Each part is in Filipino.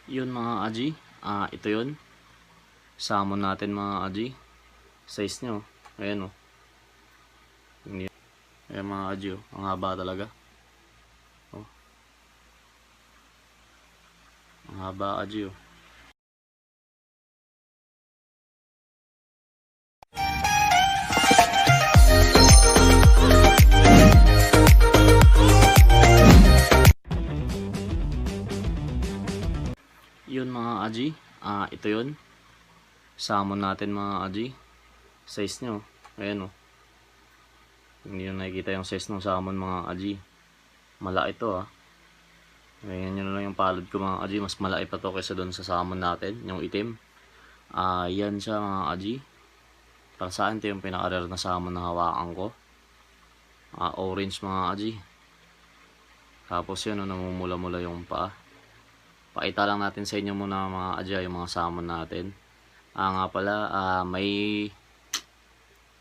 Yun mga aji, ito yun. Samon natin mga aji. Size nyo. Ayan o. Ayan mga aji o. Ang haba talaga. O. Ang haba aji o. Yun mga aji, ito yun. Samon natin mga aji. Size nyo. Ayan o. Hindi nyo nakikita yung size ng salmon mga aji. Malaki ito Ayan nyo na lang yung palad ko mga aji. Mas malaki pa to kaysa doon sa salmon natin. Yung itim. Yan siya mga aji. Para saan ito yung pinaka-rare na salmon na hawakan ko. Orange mga aji. Tapos yun namumula-mula yung paa. Pakita lang natin sa inyo muna mga aji yung mga salmon natin. Nga pala may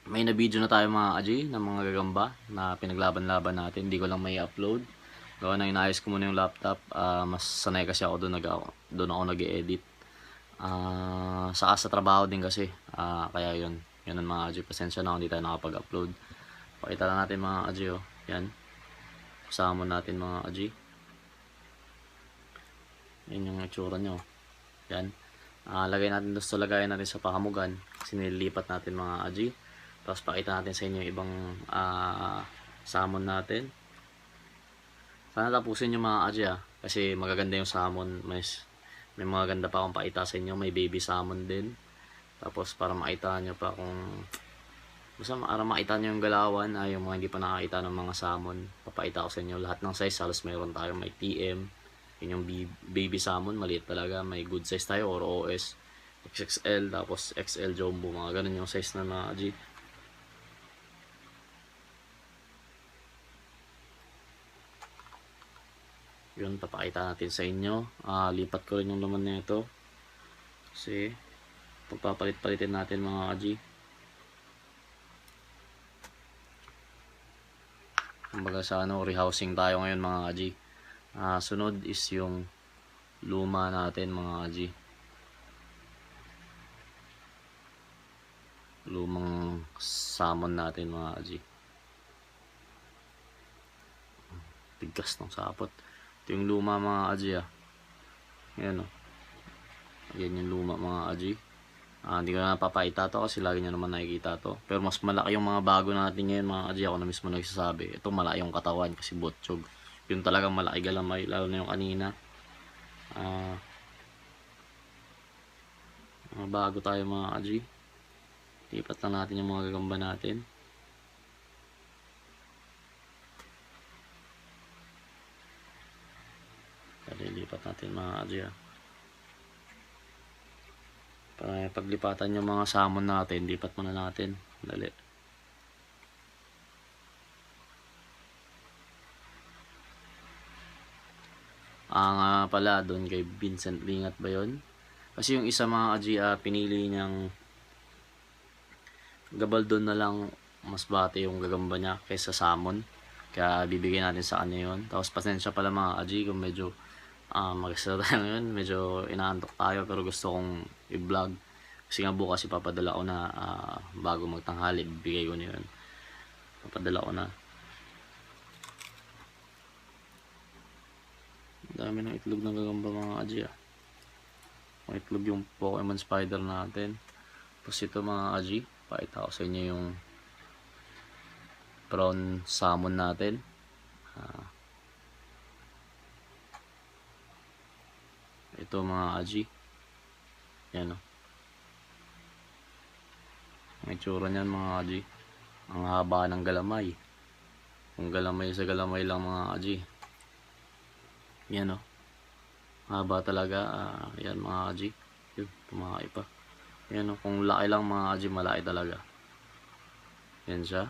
na video na tayo mga aji ng mga gagamba na pinaglaban-laban natin. Hindi ko lang may upload. Gawa na inayos ko muna yung laptop. Mas sanay kasi ako doon ako nag-edit. Saka sa trabaho din kasi. Kaya yun ang mga aji. Pasensya na hindi tayo nakapag-upload. Pakita lang natin mga aji Yan. Salmon natin mga aji. Yan yung itsura nyo. Yan. Lagay natin doon sa lagayan natin sa pahamugan. Kasi nililipat natin mga aji. Tapos pakita natin sa inyo yung ibang salmon natin. Sana tapusin yung mga aji kasi magaganda yung salmon. May mga ganda pa akong pakita sa inyo. May baby salmon din. Tapos para makita nyo pa kung basta para makita nyo yung galawan yung mga hindi pa nakakita ng mga salmon. Papakita ko sa inyo lahat ng size. Halos mayroon tayo. May TM. Yun yung baby salmon. Maliit talaga. May good size tayo or OS. XXL tapos XL jumbo. Mga ganun yung size na mga aji. Yun, papakita natin sa inyo. Lipat ko rin yung laman na ito. Kasi, pagpapalit-palitin natin mga aji. Kumbaga sa rehousing tayo ngayon mga aji. Sunod is yung luma natin mga aji. Lumang salmon natin mga aji. Tigas ng sapot. Ito yung luma mga aji Ayan Ayan yung luma mga aji. Hindi ko na napapakita to kasi lagi nyo naman nakikita to. Pero mas malaki yung mga bago natin ngayon mga aji. Ako na mismo nagsasabi. Ito malaki yung katawan kasi botchog. Yun talagang malaki galamay. Lalo na yung kanina. Bago tayo mga aji. Lipat lang natin yung mga gagamba natin. Lipat natin mga aji para paglipatan yung mga salmon natin, lipat muna natin. Dali. Nga pala doon kay Vincent Lingat ba yun? Kasi yung isa mga aji pinili niyang gabaldon na lang mas bate yung gagamba niya kaysa salmon. Kaya bibigyan natin sa kanya yun. Tapos pasensya pala mga aji kung medyo mag-isa tayo ngayon. Medyo inaantok tayo pero gusto kong i-vlog. Kasi nga bukas ipapadala ko na bago magtanghali. Bibigay ko na yun. Papadala ko na. Dami ng itlog ng gagamba mga aji Ang itlog yung Pokemon Spider natin. Tapos ito mga aji. Pakita ko sa inyo yung brown salmon natin. Ito mga aji. Yan Ang itsura niyan mga aji. Ang haba ng galamay. Kung galamay sa galamay lang mga aji. Yan haba talaga. Yan mga aji. Yun, tumakay pa. Yan kung laki lang mga aji, malaki talaga. Yan siya.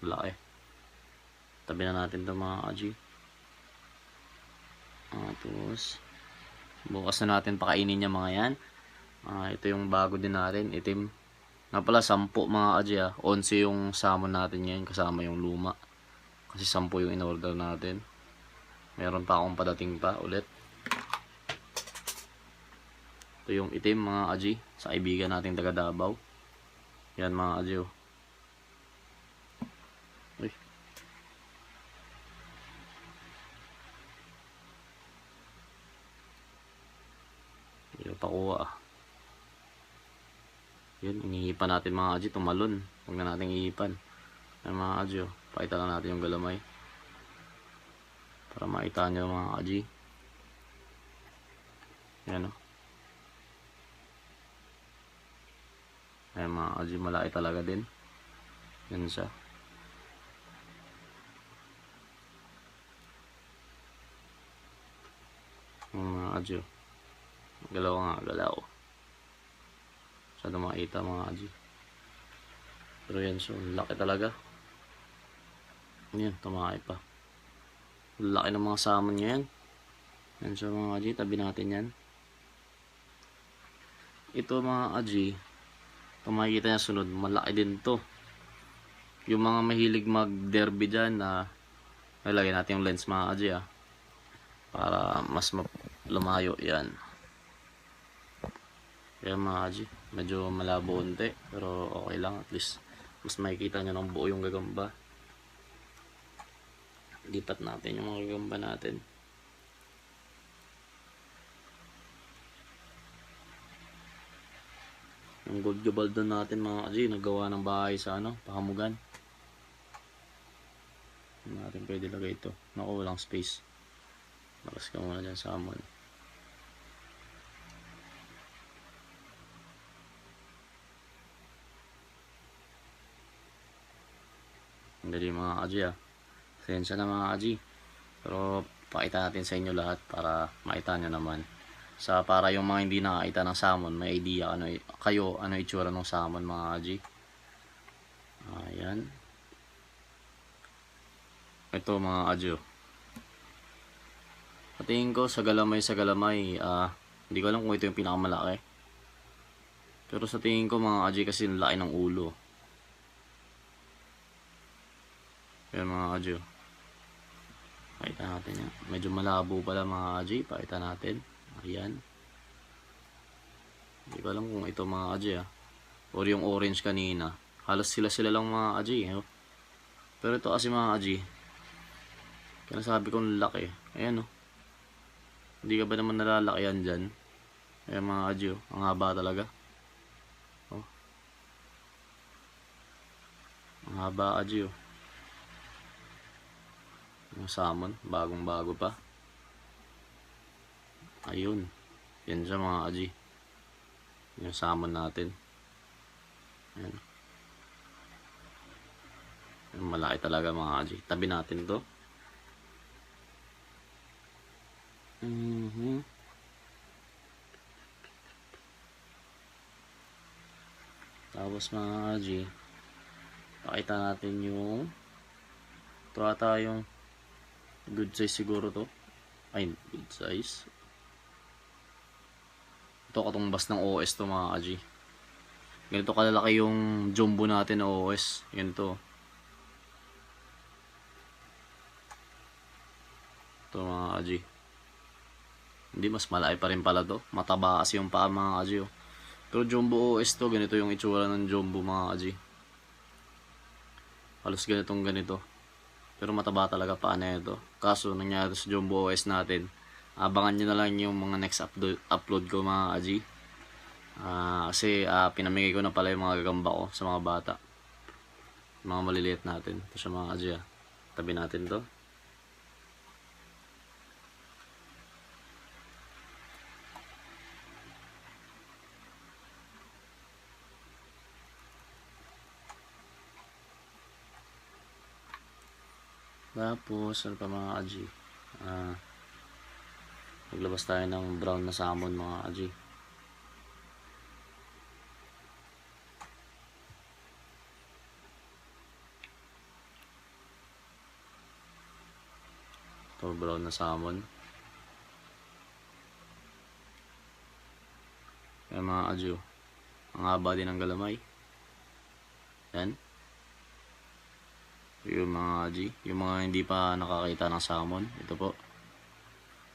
Laki. Tabi na natin ito mga aji. Tapos bukas na natin pakainin niya mga yan. Ito yung bago din natin, itim. Nga pala 10 mga aji 11 yung salmon natin ngayon kasama yung luma. Kasi 10 yung in-order natin. Meron pa akong padating pa ulit. Ito yung itim mga aji, sa kaibigan nating taga Davao. Yan mga aji oh. Uy. Hindi ko pakuha ah. Yun, inihipan natin mga aji, tumalon. Huwag na natin ihipan. Yan mga aji oh. Pakita lang natin yung galamay. Para makita nyo mga aji. Yan oh. Ayan mga aji, malaki talaga din. Yan siya. Mga aji oh. Galaw nga, galaw. Sana makita mga aji. Pero yan, so laki talaga. Yan, tumakay pa. Laki ng mga salmon niya yan. Yan siya mga aji, tabi natin yan. Ito mga aji, kung makikita niya sunod, malaki din to. Yung mga mahilig mag-derby dyan, nalagay natin yung lens mga aji para mas lumayo yan. Kaya mga aji, medyo malabo unti, pero okay lang, at least mas makikita nyo ng buo yung gagamba. Lipat natin yung mga gagamba natin. Yung gold gabaldo natin mga aji, nagawa ng bahay sa Pakamugan. Hindi natin pwede lagay ito. Naku, walang space. Lakas ka muna dyan sa amon. Ang dali mga aji Pasensya na mga aji. Pero pakita natin sa inyo lahat para makita nyo naman. Para yung mga hindi nakakita ng salmon, may idea ano itsura ng salmon mga aji. Ayan. Ito mga aji Patingin ko sa galamay hindi ko alam kung ito yung pinakamalaki. Pero sa tingin ko mga aji kasi laki ng ulo. Ayan mga aji Pakita natin yan. Medyo malabo pala mga aji. Pakita natin. Ayan. Hindi ko alam kung ito mga aji or yung orange kanina. Halos sila lang mga aji Pero ito kasi mga aji, kaya sabi kong laki. Ayan Hindi ka ba naman nalalaki dyan? Ayan mga aji ang haba talaga. Ang haba aji Yung salmon, bagong bago pa. Ayun. Yan siya mga aji. Yung salmon natin. Ayan. Yung malaki talaga mga aji. Tabi natin to. Tapos mga aji, pakita natin yung ito ata yung good size siguro to. Ay, good size. Ito katumbas ng OS to mga aji. Ganito kalalaki yung jumbo natin na OS. Ganito. Ito mga aji. Hindi, mas malaki pa rin pala to. Mataba kasi yung paa mga aji Pero jumbo OS to. Ganito yung itsura ng jumbo mga aji. Halos ganito. Pero mataba talaga paa na ito. Kaso nangyari sa jumbo OS natin, abangan nyo na lang yung mga next upload ko mga aji. Kasi pinamigay ko na pala yung mga gagamba ko sa mga bata. Mga maliliit natin. Ito siya mga aji Tabi natin to. Tapos ano pa mga aji, maglabas tayo ng brown na salmon mga aji. Ito brown na salmon. Ayan mga aji ang haba din ng galamay. Yan. Yung mga aji, yung mga hindi pa nakakita ng salmon, ito po.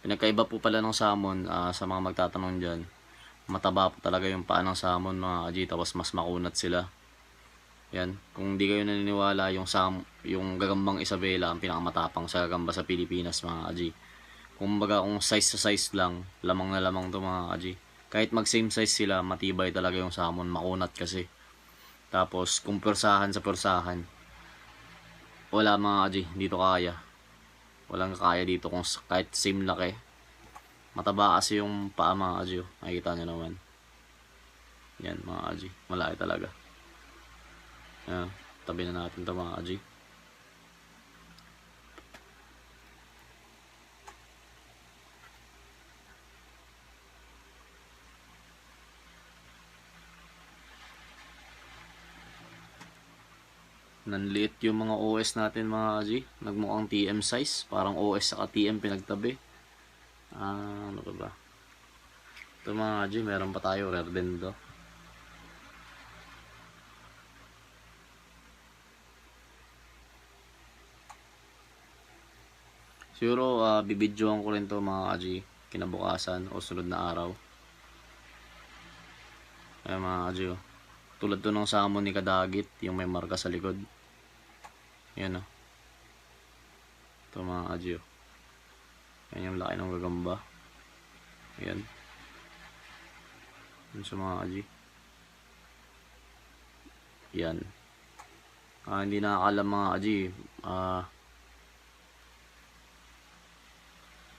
Pinagkaiba po pala ng salmon, sa mga magtatanong dyan, mataba po talaga yung paa ng salmon mga kaji, tapos mas makunat sila. Yan, kung di kayo naniniwala, yung Gagambang Isabela ang pinakamatapang sa gagamba sa Pilipinas mga kaji. Kumbaga kung size sa size lang, lamang na lamang to mga kaji. Kahit mag same size sila, matibay talaga yung salmon, makunat kasi. Tapos kung persahan sa persahan, wala mga kaji, dito kaya. Walang kaya dito kung kahit same laki. Mataba kasi yung paa mga kaji, oh. Nakikita nyo naman. Yan mga kaji, malaki talaga. Yan, tabi na natin ito mga kaji. Nanliit yung mga OS natin mga kaji. Nagmukhang TM size. Parang OS saka TM pinagtabi. Ano ba? Ito mga kaji, meron pa tayo. Rare din to. Siguro bibidyoan ko rin to mga kaji. Kinabukasan o sunod na araw. Ayan mga kaji, oh. Tulad to ng samon ni Kadagit. Yung may marka sa likod. Yan, oh. Ito mga kaji, oh. Yan yung laki ng Gagamba. Yan. Yan sa mga kaji. Yan. Hindi nakakalam mga kaji.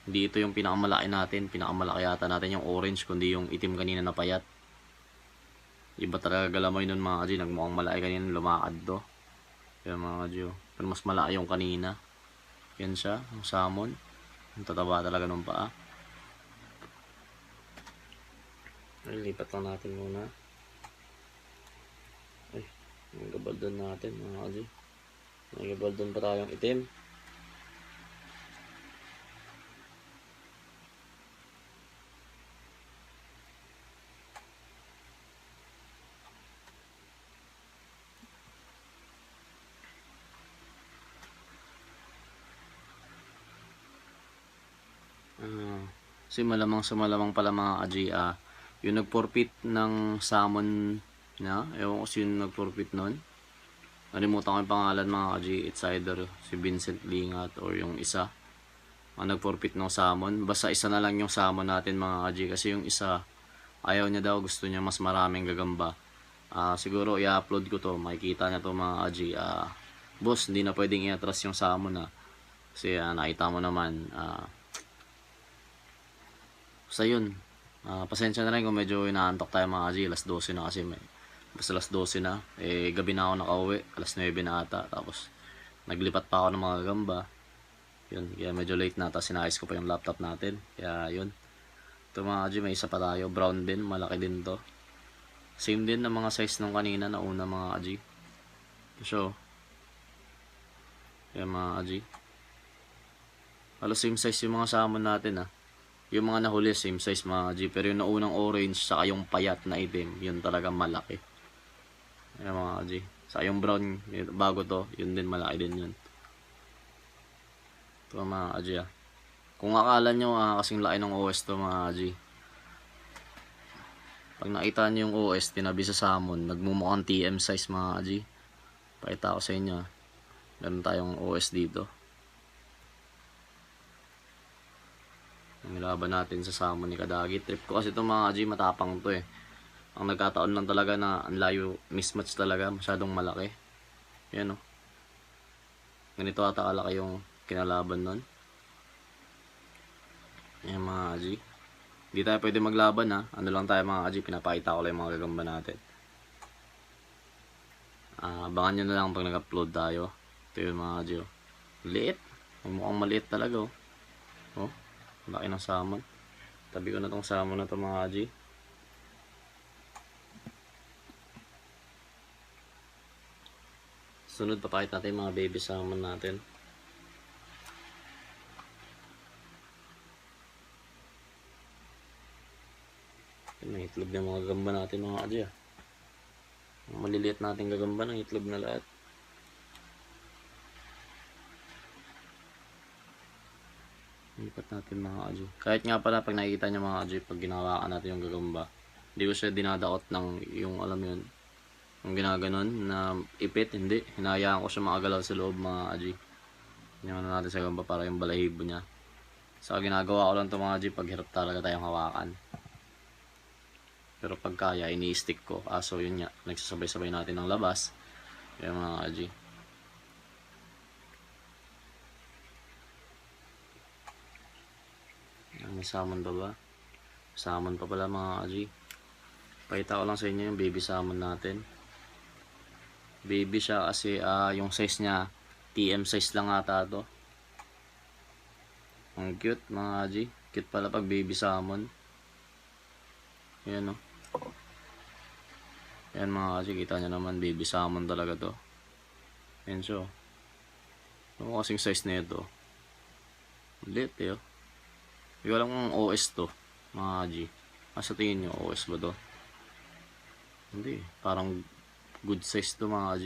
Hindi ito yung pinakamalaki natin. Pinakamalaki yata natin yung orange, kundi yung itim kanina na payat. Iba talaga galamoy nun mga kaji. Nagmukhang malaki kanina, lumakad to. Yan mga kaji, oh. Pero mas malaki yung kanina. Yan siya, yung salmon. Ang tataba talaga ng paa. Ay, lipat lang natin muna. Ay, may gabaldon natin mga kaji. May gabaldon pa tayong itim. Kasi malamang sa malamang pala mga kaji, yung nag-forfeit ng salmon na, ewan ko sino nag-forfeit nun. Nalimutan ko yung pangalan mga kaji. It's either si Vincent Lingat or yung isa ang nag-forfeit ng salmon. Basta isa na lang yung salmon natin mga kaji, kasi yung isa ayaw niya daw, gusto niya mas maraming gagamba. Siguro i-upload ko to, makikita niya to mga kaji. Boss, hindi na pwedeng i-atras yung salmon kasi nakita mo naman. Basta yun, pasensya na rin kung medyo inaantok tayo mga kaji. Alas 12 na kasi basta alas 12 na, gabi na ako nakauwi, alas 9 na ata. Tapos naglipat pa ako ng mga gagamba. Yun, kaya medyo late na. Tapos sinayos ko pa yung laptop natin. Kaya yun, ito mga kaji, may isa pa tayo, brown din, malaki din to. Same din ng mga size nung kanina na una mga kaji. So, kaya mga kaji, halos same size yung mga salmon natin Yung mga nahuli same size mga kaji. Pero yung naunang orange saka yung payat na itim, yun talaga malaki. Ayan mga kaji. Saka yung brown, bago to, yun din malaki din yun. Ito mga kaji Kung akala nyo kasing laki ng OS to mga kaji, pag nakita nyo yung OS tinabi sa salmon, nagmumukhang TM size mga kaji. Pakita ko sa inyo. Meron tayong OS dito. Ang laban natin sa salmon ni Kadagi. Trip ko kasi itong mga kaji, matapang to Ang nagkataon lang talaga na ang layo, mismatch talaga, masyadong malaki. Yan ganito ata kalaki yung kinalaban nun. Yan mga kaji. Hindi tayo pwede maglaban Ano lang tayo mga kaji, pinapakita ko lang yung mga gagamba natin. Abangan nyo na lang pag nag-upload tayo. Ito yun mga kaji Liit. Mukhang maliit talaga laki ng salmon. Tabi ko na tong salmon na to mga kaji. Sunod papakita natin yung mga baby salmon natin. May itlog ng mga gagamba natin mga kaji maliliit natin gagamba ng itlog na lahat. Lipat natin mga Aji. Kahit nga pala pag nakikita nyo mga Aji, pag ginawakan natin yung gagamba, hindi ko siya dinadaot ng yung alam yun, yung ginaganon na ipit, hindi. Hinayaan ko siya makagalaw sa loob mga Aji. Hinayaan na natin sa gagamba para yung balahibo niya. Sa ginagawa ko lang ito mga Aji, pag hirap talaga tayong hawakan. Pero pag kaya, ini-stick ko. So yun nga, nagsasabay-sabay natin ng labas. Yan mga Aji. May salmon pa ba? Salmon pa pala mga Aji. Pakita ko lang sa inyo yung baby salmon natin. Baby siya kasi yung size niya, TM size lang ata to. Ang cute mga Aji. Cute pala pag baby salmon. Yan o. Yan mga Aji, kita nyo naman, baby salmon talaga to. Yan siya. Ano kasing size na ito? Lit eh oh. Hindi ko alam kung OS to mga G. Sa tingin nyo OS ba to? Hindi, parang good size to mga G.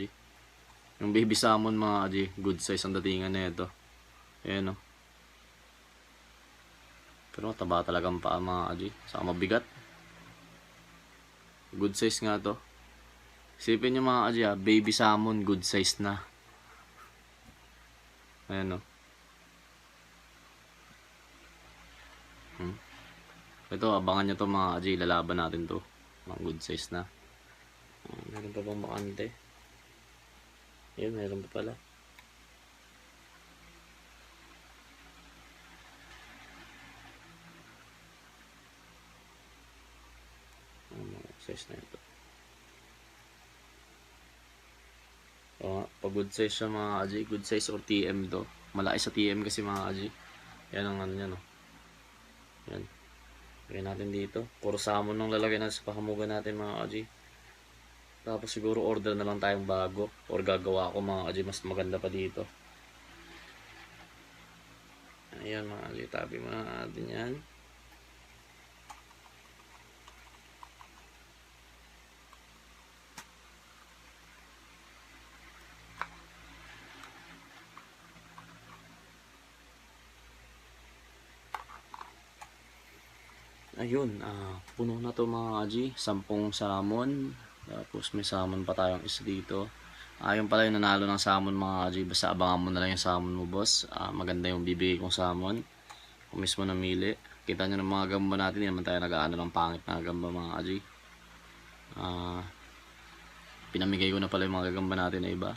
Yung baby salmon mga G, good size ang datingan na ito. Ayan o. Pero mataba talagang paa mga G. Saka mabigat. Good size nga to. Isipin nyo mga G baby salmon good size na. Ayan o. Ito, abangan nyo to mga G, lalaban natin to. Mga good size na. Meron pa bang bakante? Ayun, meron pa pala. Mga size na ito. Pag good size siya mga G, good size or TM to. Malaki sa TM kasi mga G. Yan ang ano yan o. Yan. Lagyan natin dito. Puro salmon nung lalagyan natin sa pahamugan natin mga Aji. Tapos siguro order na lang tayong bago. Or gagawa ako mga Aji. Mas maganda pa dito. Ayan mga Aji. Tabi mo na natin yan. Ayun, puno na to mga Aji, 10 salmon. Tapos may salmon pa tayong isa dito. Yung pala yung nanalo ng salmon mga Aji. Basta abangan mo na lang yung salmon mo boss. Maganda yung bibigay kong salmon. Kung mismo namili. Kita nyo ng mga gamba natin. Hindi naman tayo nag-aano ng pangit na gamba mga Aji. Pinamigay ko na pala yung mga gagamba natin na iba.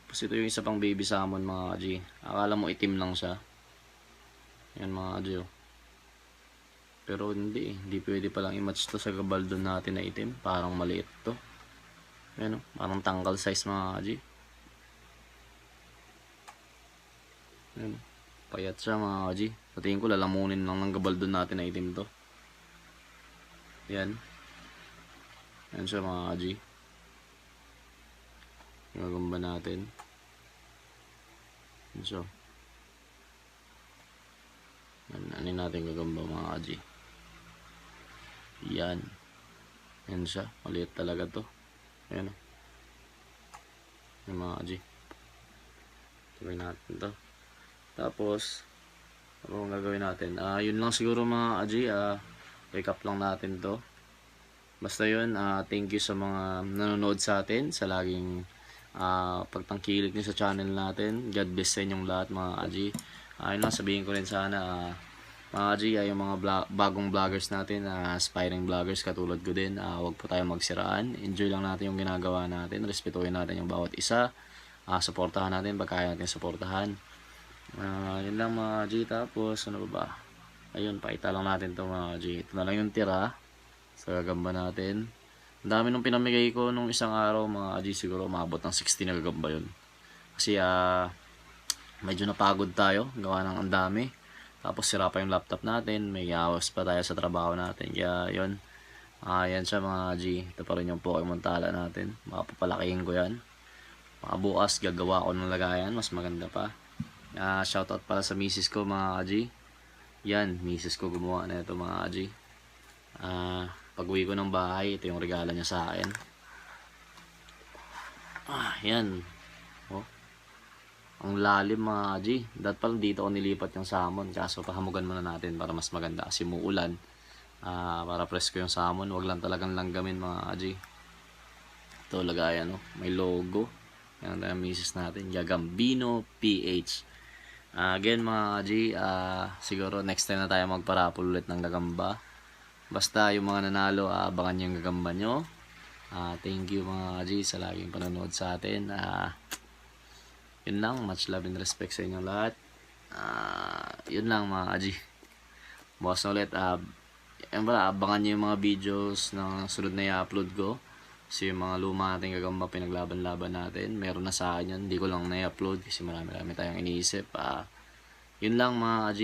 Tapos ito yung isa pang baby salmon mga Aji. Akala mo itim lang siya. Yan mga Aji oh. Pero hindi pwede palang i-match to sa gabaldon natin na itim. Parang maliit to. Ayan o, parang tangkal size mga G. Ayan o, payat siya mga G. Sa tingin ko lalamunin lang ng gabaldon natin na itim to. Ayan. Ayan siya mga G. Gagamba natin. Ayan siya. Anin natin gagamba mga G. Yan. Yan siya. Maliit talaga to. Ayan o. Yung mga G. Tuloy natin to. Tapos, ano ang gagawin natin? Yun lang siguro mga G. Wake up lang natin to. Basta yun. Thank you sa mga nanonood sa atin. Sa laging pagtangkilik nyo sa channel natin. God bless sa inyong lahat mga G. Yun lang sabihin ko rin sana mga G, yung mga bagong vloggers natin, aspiring vloggers katulad ko din, wag po tayong magsiraan. Enjoy lang natin yung ginagawa natin, respetuhin natin yung bawat isa, suportahan natin pag kaya natin suportahan. Yun lang mga G. Tapos ano ba? Ayun, pakita lang natin to mga G. Ito na lang yung tira sa gagamba natin. Ang dami nung pinamigay ko nung isang araw mga G, siguro umabot ng 60 na gagamba yun. Kasi medyo napagod tayo, gawa ng ang dami. Tapos sira pa yung laptop natin, may awas pa tayo sa trabaho natin. Kaya yun, yan siya mga G. Ito pa rin yung Pokemon tala natin. Makapapalakihin ko yan. Mga bukas gagawa ko ng lagayan, mas maganda pa. Shoutout pala sa misis ko mga G. Yan, misis ko gumawa na ito mga G. Pag uwi ko ng bahay, ito yung regalo niya sa akin. Yan. Oh. Ang lalim mga G. Dapat pala dito ako nilipat yung salmon. Kaso pahamugan muna natin para mas maganda. Kasi muulan. Para presko yung salmon. Wag lang talagang langgamin mga G. Ito lagayan, no? May logo. Yan ang misis natin. Gagambino PH. Again mga G. Siguro next time na tayo magparapol ulit ng gagamba. Basta yung mga nanalo, abangan yung gagamba nyo. Thank you mga G sa laging panonood sa atin. Yun lang, much love and respect sa inyo lahat. Yun lang mga G. Bukas na ulit. Yan pala, abangan nyo yung mga videos na sunod na i-upload ko. Kasi yung mga luma natin gagamba, pinaglaban-laban natin. Meron na sa akin yun. Hindi ko lang na-upload kasi marami tayong iniisip. Yun lang mga G.